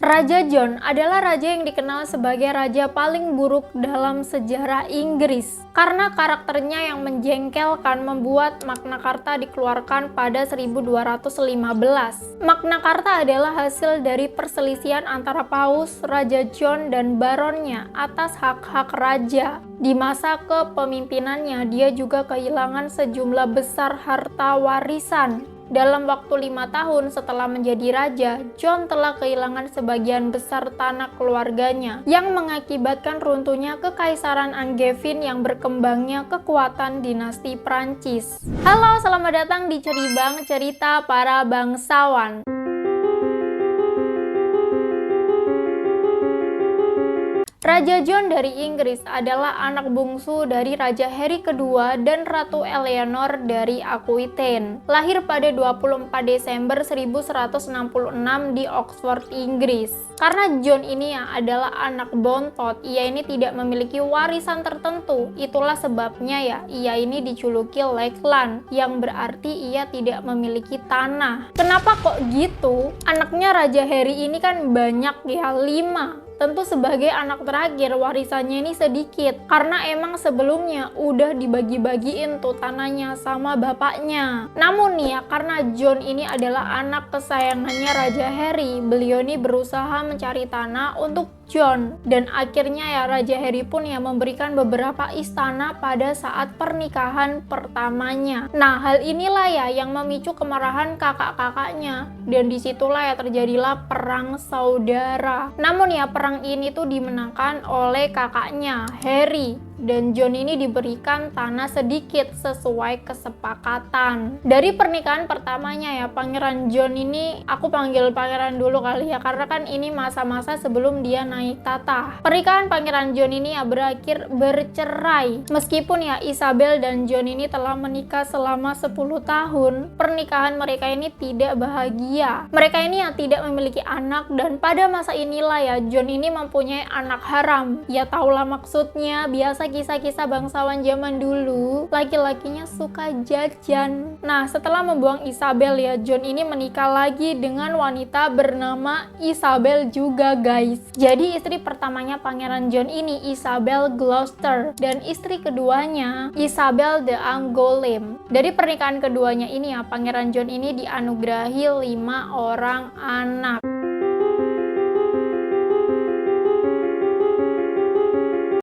Raja John adalah raja yang dikenal sebagai raja paling buruk dalam sejarah Inggris karena karakternya yang menjengkelkan membuat Magna Carta dikeluarkan pada 1215. Magna Carta adalah hasil dari perselisihan antara Paus, Raja John, dan baronnya atas hak-hak raja. Di masa kepemimpinannya, dia juga kehilangan sejumlah besar harta warisan. Dalam waktu 5 tahun setelah menjadi raja, John telah kehilangan sebagian besar tanah keluarganya, yang mengakibatkan runtuhnya kekaisaran Angevin yang berkembangnya kekuatan dinasti Prancis. Halo, selamat datang di Ceribang, cerita para bangsawan. Raja John dari Inggris adalah anak bungsu dari Raja Harry kedua dan Ratu Eleanor dari Aquitaine. Lahir pada 24 Desember 1166 di Oxford, Inggris. Karena John ini adalah anak bontot, ia ini tidak memiliki warisan tertentu. Itulah sebabnya ia ini dijuluki Lakeland, yang berarti ia tidak memiliki tanah. Kenapa kok gitu? Anaknya Raja Harry ini kan banyak 5. Tentu sebagai anak terakhir warisannya ini sedikit karena emang sebelumnya udah dibagi-bagiin tuh tanahnya sama bapaknya. Namun nih karena John ini adalah anak kesayangannya Raja Harry, beliau ini berusaha mencari tanah untuk John, dan akhirnya Raja Harry pun memberikan beberapa istana pada saat pernikahan pertamanya. Nah, hal inilah yang memicu kemarahan kakak-kakaknya, dan disitulah terjadilah perang saudara. Namun perang ini tuh dimenangkan oleh kakaknya Harry, dan John ini diberikan tanah sedikit sesuai kesepakatan. Dari pernikahan pertamanya Pangeran John ini, aku panggil pangeran dulu kali karena kan ini masa-masa sebelum dia naik tahta. Pernikahan Pangeran John ini berakhir bercerai. Meskipun Isabel dan John ini telah menikah selama 10 tahun, pernikahan mereka ini tidak bahagia. Mereka ini tidak memiliki anak, dan pada masa inilah John ini mempunyai anak haram. Ya tahulah maksudnya, biasa kisah-kisah bangsawan zaman dulu, laki-lakinya suka jajan. Nah, setelah membuang Isabel John ini menikah lagi dengan wanita bernama Isabel juga, guys. Jadi istri pertamanya Pangeran John ini Isabel Gloucester, dan istri keduanya Isabel de Angoulême. Dari pernikahan keduanya ini Pangeran John ini dianugerahi 5 orang anak.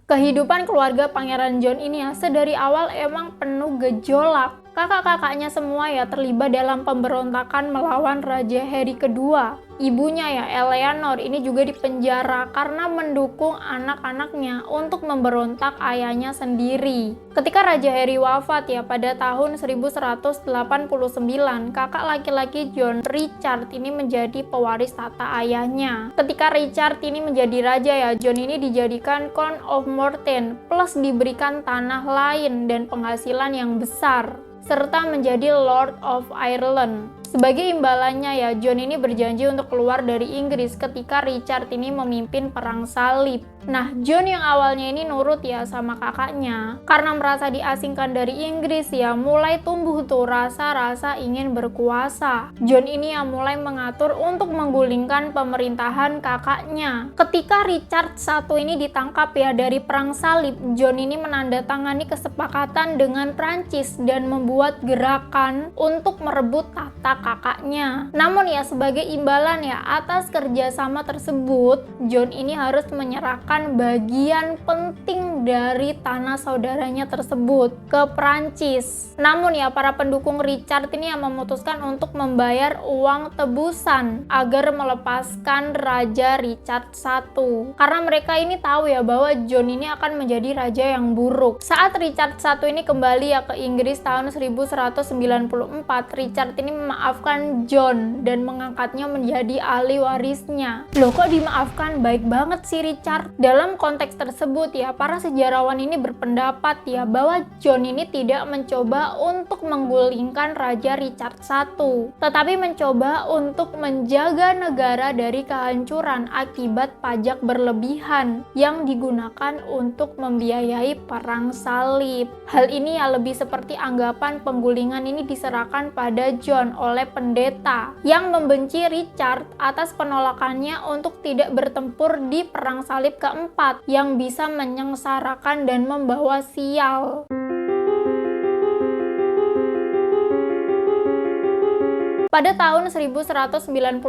Kehidupan keluarga Pangeran John ini sedari awal emang penuh gejolak. Kakak-kakaknya semua terlibat dalam pemberontakan melawan Raja Harry kedua. Ibunya Eleanor ini juga dipenjara karena mendukung anak-anaknya untuk memberontak ayahnya sendiri. Ketika Raja Harry wafat pada tahun 1189, kakak laki-laki John, Richard, ini menjadi pewaris tahta ayahnya. Ketika Richard ini menjadi raja John ini dijadikan Count of Mortain plus diberikan tanah lain dan penghasilan yang besar, serta menjadi Lord of Ireland. Sebagai imbalannya John ini berjanji untuk keluar dari Inggris ketika Richard ini memimpin perang salib. Nah, John yang awalnya ini nurut sama kakaknya, karena merasa diasingkan dari Inggris mulai tumbuh tuh rasa-rasa ingin berkuasa. John ini mulai mengatur untuk menggulingkan pemerintahan kakaknya. Ketika Richard I ini ditangkap dari perang salib, John ini menandatangani kesepakatan dengan Prancis dan membuat gerakan untuk merebut tahta kakaknya. Namun sebagai imbalan atas kerjasama tersebut, John ini harus menyerahkan bagian penting dari tanah saudaranya tersebut ke Prancis. Namun para pendukung Richard ini memutuskan untuk membayar uang tebusan agar melepaskan Raja Richard I, karena mereka ini tahu bahwa John ini akan menjadi raja yang buruk. Saat Richard I ini kembali ke Inggris tahun 1194, Richard ini memaafkan John dan mengangkatnya menjadi ahli warisnya. Loh, kok dimaafkan? Baik banget sih Richard. Dalam konteks tersebut para sejarawan ini berpendapat bahwa John ini tidak mencoba untuk menggulingkan Raja Richard I, tetapi mencoba untuk menjaga negara dari kehancuran akibat pajak berlebihan yang digunakan untuk membiayai perang salib. Hal ini lebih seperti anggapan penggulingan ini diserahkan pada John oleh oleh pendeta yang membenci Richard atas penolakannya untuk tidak bertempur di Perang Salib keempat yang bisa menyengsarakan dan membawa sial. Pada tahun 1199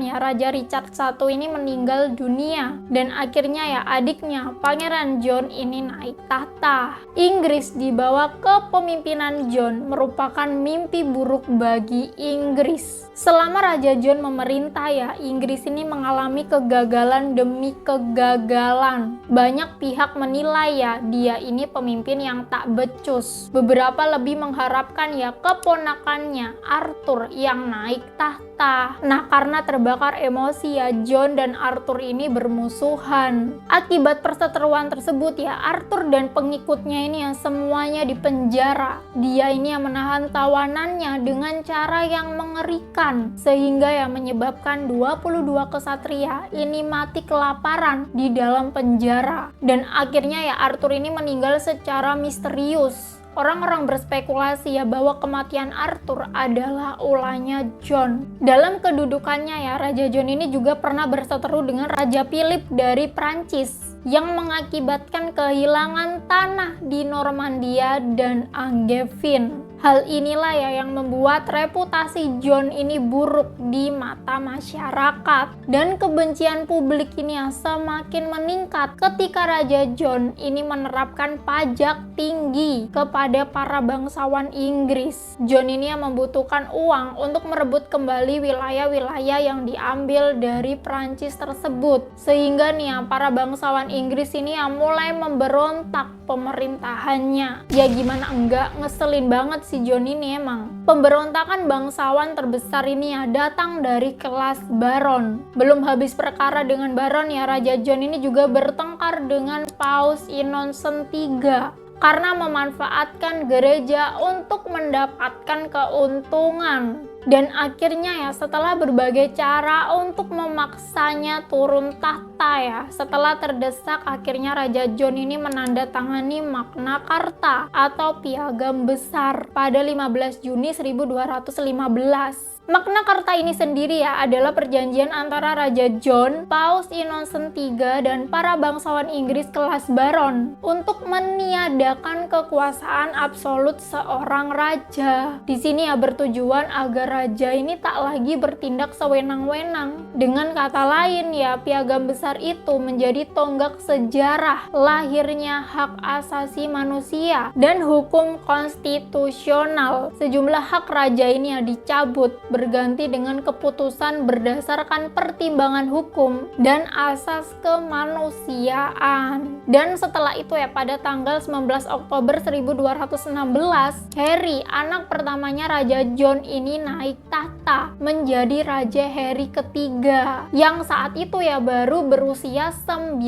ya, Raja Richard I ini meninggal dunia dan akhirnya ya adiknya Pangeran John ini naik tahta. Inggris di bawah kepemimpinan John merupakan mimpi buruk bagi Inggris. Selama Raja John memerintah ya, Inggris ini mengalami kegagalan demi kegagalan. Banyak pihak menilai ya, dia ini pemimpin yang tak becus. Beberapa lebih mengharapkan ya keponakannya Arthur yang naik tahta. Nah, karena terbakar emosi ya, John dan Arthur ini bermusuhan. Akibat perseteruan tersebut ya, Arthur dan pengikutnya ini ya semuanya dipenjara. Dia ini yang menahan tawanannya dengan cara yang mengerikan, sehingga ya menyebabkan 22 kesatria ini mati kelaparan di dalam penjara. Dan akhirnya ya Arthur ini meninggal secara misterius. Orang-orang berspekulasi ya bahwa kematian Arthur adalah ulahnya John. Dalam kedudukannya ya, Raja John ini juga pernah berseteru dengan Raja Philip dari Prancis yang mengakibatkan kehilangan tanah di Normandia dan Angevin. Hal inilah ya yang membuat reputasi John ini buruk di mata masyarakat, dan kebencian publik ini ya semakin meningkat ketika Raja John ini menerapkan pajak tinggi kepada para bangsawan Inggris. John ini yang membutuhkan uang untuk merebut kembali wilayah-wilayah yang diambil dari Prancis tersebut, sehingga nih ya para bangsawan Inggris ini yang mulai memberontak pemerintahannya. Ya gimana enggak, ngeselin banget si John ini emang. Pemberontakan bangsawan terbesar ini ya datang dari kelas baron. Belum habis perkara dengan baron ya, Raja John ini juga bertengkar dengan Paus Innocent III karena memanfaatkan gereja untuk mendapatkan keuntungan. Dan akhirnya ya setelah berbagai cara untuk memaksanya turun tahta ya, setelah terdesak akhirnya Raja John ini menandatangani Magna Carta atau Piagam Besar pada 15 Juni 1215. Magna Carta ini sendiri ya adalah perjanjian antara Raja John, Paus Innocent III, dan para bangsawan Inggris kelas baron untuk meniadakan kekuasaan absolut seorang raja. Di sini ya bertujuan agar raja ini tak lagi bertindak sewenang-wenang. Dengan kata lain ya, Piagam Besar itu menjadi tonggak sejarah lahirnya hak asasi manusia dan hukum konstitusional. Sejumlah hak raja ini ya dicabut, berganti dengan keputusan berdasarkan pertimbangan hukum dan asas kemanusiaan. Dan setelah itu ya pada tanggal 19 Oktober 1216, Harry, anak pertamanya Raja John ini naik tahta menjadi Raja Harry ketiga yang saat itu ya baru berusia 9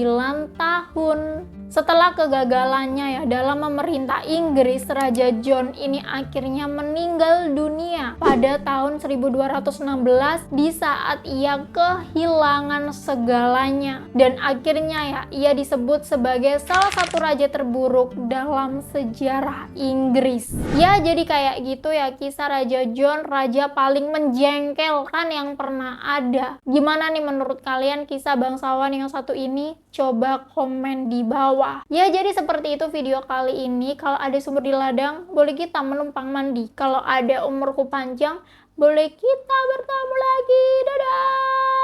tahun. Setelah kegagalannya ya dalam memerintah Inggris, Raja John ini akhirnya meninggal dunia pada tahun 1216 di saat ia kehilangan segalanya. Dan akhirnya ya ia disebut sebagai salah satu raja terburuk dalam sejarah Inggris. Ya jadi kayak gitu ya kisah Raja John, raja paling menjengkelkan yang pernah ada. Gimana nih menurut kalian kisah bangsawan yang satu ini? Coba komen di bawah. Ya jadi seperti itu video kali ini. Kalau ada sumur di ladang, boleh kita menumpang mandi. Kalau ada umurku panjang, boleh kita bertemu lagi. Dadah!